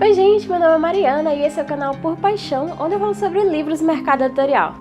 Oi gente, meu nome é Mariana e esse é o canal Por Paixão, onde eu falo sobre livros e mercado editorial.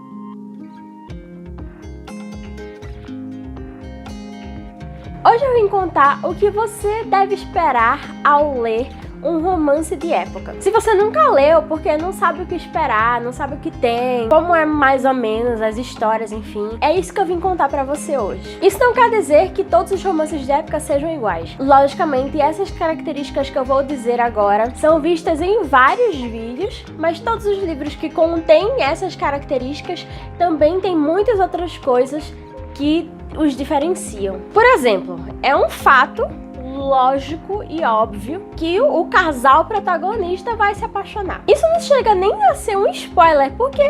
Hoje eu vim contar o que você deve esperar ao ler um romance de época. Se você nunca leu, porque não sabe o que esperar, não sabe o que tem, como é mais ou menos as histórias, enfim, é isso que eu vim contar pra você hoje. Isso não quer dizer que todos os romances de época sejam iguais. Logicamente, essas características que eu vou dizer agora são vistas em vários vídeos, mas todos os livros que contêm essas características também têm muitas outras coisas que os diferenciam. Por exemplo, é um fato lógico e óbvio que o casal protagonista vai se apaixonar. Isso não chega nem a ser um spoiler, porque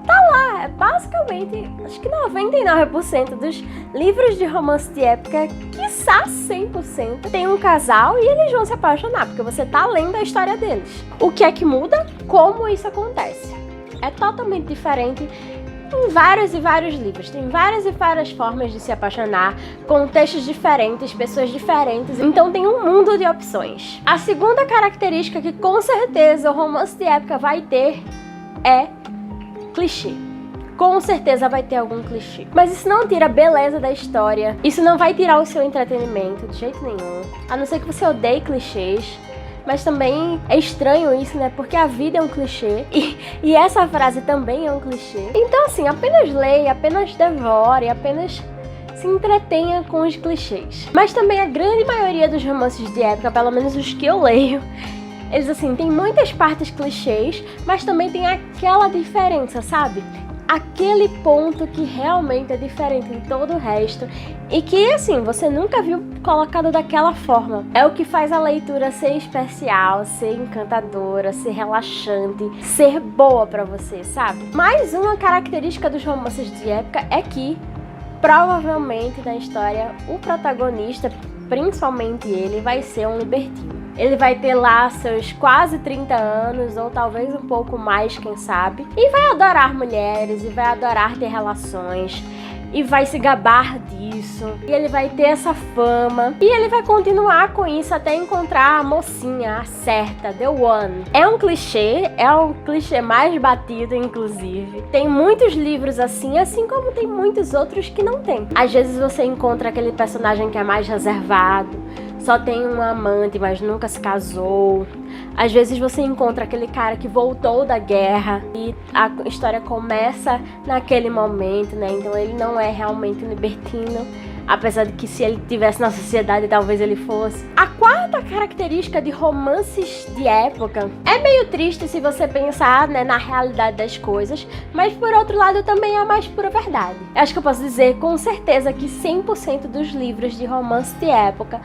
tá lá, basicamente, acho que 99% dos livros de romance de época, quiçá 100%, tem um casal e eles vão se apaixonar, porque você tá lendo a história deles. O que é que muda? Como isso acontece? É totalmente diferente em vários e vários livros, tem várias e várias formas de se apaixonar, contextos diferentes, pessoas diferentes, então tem um mundo de opções. A segunda característica que com certeza o romance de época vai ter é clichê. Com certeza vai ter algum clichê. Mas isso não tira a beleza da história, isso não vai tirar o seu entretenimento de jeito nenhum, a não ser que você odeie clichês. Mas também é estranho isso, né? Porque a vida é um clichê e essa frase também é um clichê. Então, assim, apenas leia, apenas devore, apenas se entretenha com os clichês. Mas também a grande maioria dos romances de época, pelo menos os que eu leio, eles, assim, tem muitas partes clichês, mas também tem aquela diferença, sabe? Aquele ponto que realmente é diferente de todo o resto e que, assim, você nunca viu colocado daquela forma. É o que faz a leitura ser especial, ser encantadora, ser relaxante, ser boa pra você, sabe? Mais uma característica dos romances de época é que, provavelmente, na história, o protagonista, principalmente ele, vai ser um libertino. Ele vai ter lá seus quase 30 anos, ou talvez um pouco mais, quem sabe. E vai adorar mulheres, e vai adorar ter relações, e vai se gabar disso. E ele vai ter essa fama. E ele vai continuar com isso até encontrar a mocinha, a certa, the one. É um clichê mais batido, inclusive. Tem muitos livros assim como tem muitos outros que não tem. Às vezes você encontra aquele personagem que é mais reservado, só tem um amante, mas nunca se casou. Às vezes você encontra aquele cara que voltou da guerra e a história começa naquele momento, né? Então ele não é realmente um libertino, apesar de que se ele tivesse na sociedade, talvez ele fosse. A quarta característica de romances de época é meio triste se você pensar, né, na realidade das coisas, mas por outro lado também é a mais pura verdade. Eu acho que eu posso dizer com certeza que 100% dos livros de romance de época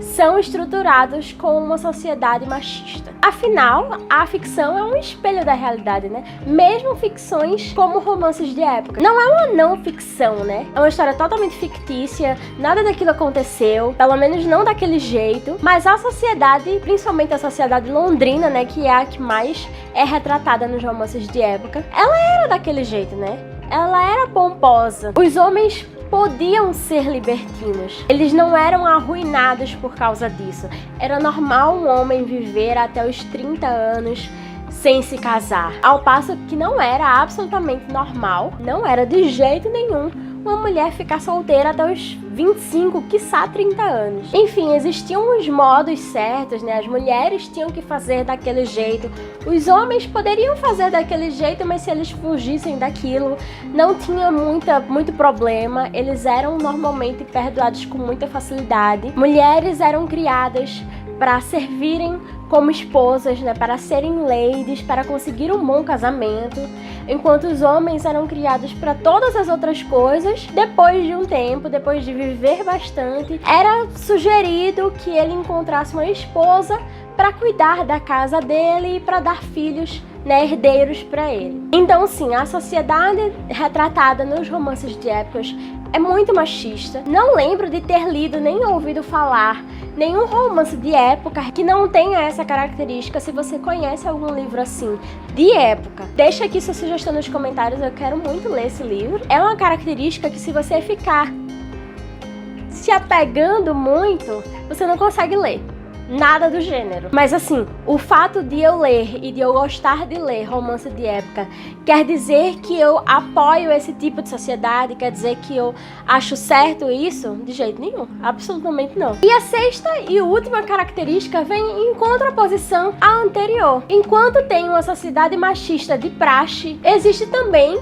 são estruturados com uma sociedade machista. Afinal, a ficção é um espelho da realidade, né? Mesmo ficções como romances de época. Não é uma não ficção, né? É uma história totalmente fictícia, nada daquilo aconteceu, pelo menos não daquele jeito, mas a sociedade, principalmente a sociedade londrina, né, que é a que mais é retratada nos romances de época, ela era daquele jeito, né? Ela era pomposa. Os homens podiam ser libertinos. Eles não eram arruinados por causa disso. Era normal um homem viver até os 30 anos sem se casar. Ao passo que não era absolutamente normal, não era de jeito nenhum, uma mulher ficar solteira até os 25, quiçá 30 anos. Enfim, existiam os modos certos, né? As mulheres tinham que fazer daquele jeito, os homens poderiam fazer daquele jeito, mas se eles fugissem daquilo, não tinha muito problema. Eles eram normalmente perdoados com muita facilidade. Mulheres eram criadas para servirem como esposas, né, para serem ladies, para conseguir um bom casamento, enquanto os homens eram criados para todas as outras coisas. Depois de um tempo, depois de viver bastante, era sugerido que ele encontrasse uma esposa para cuidar da casa dele e para dar filhos, né, herdeiros para ele. Então, sim, a sociedade retratada nos romances de épocas é muito machista. Não lembro de ter lido nem ouvido falar nenhum romance de época que não tenha essa característica. Se você conhece algum livro assim, de época, deixa aqui sua sugestão nos comentários, eu quero muito ler esse livro. É uma característica que, se você ficar se apegando muito, você não consegue ler. nada do gênero. Mas assim, o fato de eu ler e de eu gostar de ler romance de época quer dizer que eu apoio esse tipo de sociedade? Quer dizer que eu acho certo isso? De jeito nenhum, absolutamente não. E a sexta e última característica vem em contraposição à anterior. Enquanto tem uma sociedade machista de praxe, existe também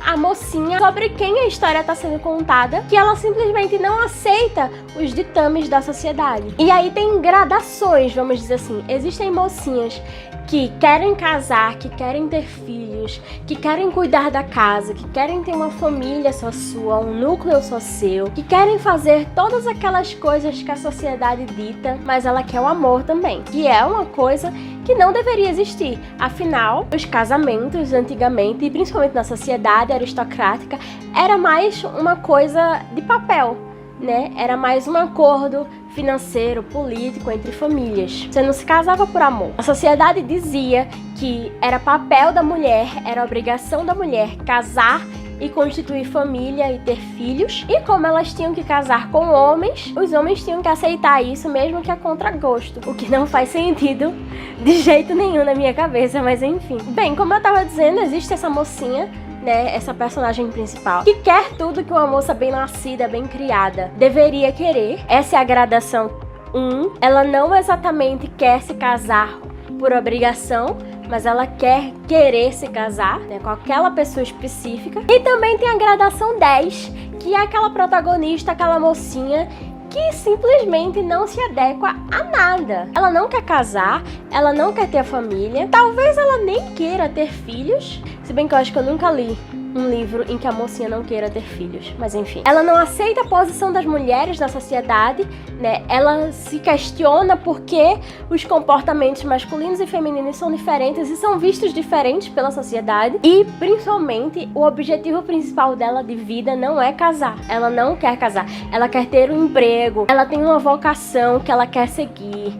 a mocinha sobre quem a história está sendo contada, que ela simplesmente não aceita os ditames da sociedade. E aí tem gradações, vamos dizer assim. Existem mocinhas que querem casar, que querem ter filhos, que querem cuidar da casa, que querem ter uma família só sua, um núcleo só seu, que querem fazer todas aquelas coisas que a sociedade dita, mas ela quer o amor também, que é uma coisa que não deveria existir. Afinal, os casamentos antigamente, e principalmente na sociedade aristocrática, era mais uma coisa de papel, né? Era mais um acordo financeiro, político entre famílias. Você não se casava por amor. A sociedade dizia que era papel da mulher, era obrigação da mulher casar e constituir família e ter filhos. E como elas tinham que casar com homens, os homens tinham que aceitar isso, mesmo que a contragosto. O que não faz sentido de jeito nenhum na minha cabeça, mas enfim. Bem, como eu tava dizendo, existe essa mocinha, né, essa personagem principal, que quer tudo que uma moça bem nascida, bem criada deveria querer. Essa é a gradação 1. Ela não exatamente quer se casar por obrigação, mas ela quer querer se casar, né, com aquela pessoa específica. E também tem a gradação 10, que é aquela protagonista, aquela mocinha que simplesmente não se adequa a nada. Ela não quer casar, ela não quer ter família, talvez ela nem queira ter filhos, se bem que eu acho que eu nunca li um livro em que a mocinha não queira ter filhos, mas enfim. Ela não aceita a posição das mulheres na sociedade, né? Ela se questiona por que os comportamentos masculinos e femininos são diferentes e são vistos diferentes pela sociedade. E, principalmente, o objetivo principal dela de vida não é casar. Ela não quer casar. Ela quer ter um emprego, ela tem uma vocação que ela quer seguir.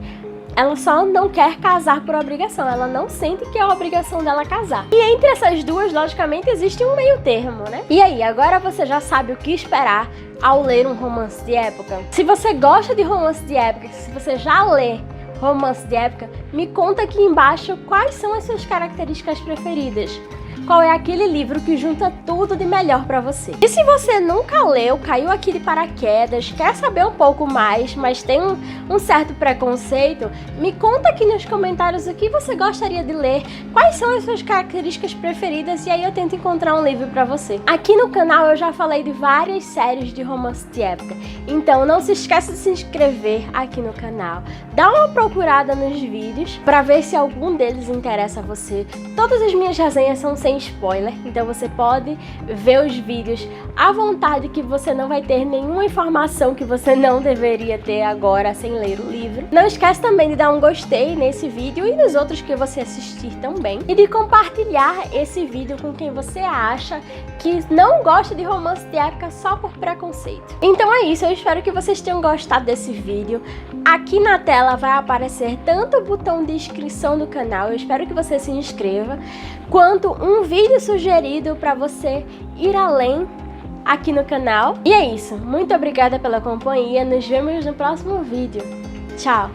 Ela só não quer casar por obrigação, ela não sente que é a obrigação dela casar. E entre essas duas, logicamente, existe um meio termo, né? E aí, agora você já sabe o que esperar ao ler um romance de época? Se você gosta de romance de época, se você já lê romance de época, me conta aqui embaixo quais são as suas características preferidas. Qual é aquele livro que junta tudo de melhor pra você? E se você nunca leu, caiu aqui de paraquedas, quer saber um pouco mais, mas tem um certo preconceito, me conta aqui nos comentários o que você gostaria de ler, quais são as suas características preferidas, e aí eu tento encontrar um livro pra você. Aqui no canal eu já falei de várias séries de romance de época, então não se esqueça de se inscrever aqui no canal, dá uma procurada nos vídeos pra ver se algum deles interessa a você. Todas as minhas resenhas são sem spoiler, então você pode ver os vídeos à vontade, que você não vai ter nenhuma informação que você não deveria ter agora sem ler o livro. Não esquece também de dar um gostei nesse vídeo e nos outros que você assistir também, e de compartilhar esse vídeo com quem você acha que não gosta de romance de época só por preconceito. Então é isso, eu espero que vocês tenham gostado desse vídeo. Aqui na tela vai aparecer tanto o botão de inscrição do canal, eu espero que você se inscreva, quanto um vídeo sugerido para você ir além aqui no canal. E é isso, muito obrigada pela companhia, nos vemos no próximo vídeo. Tchau!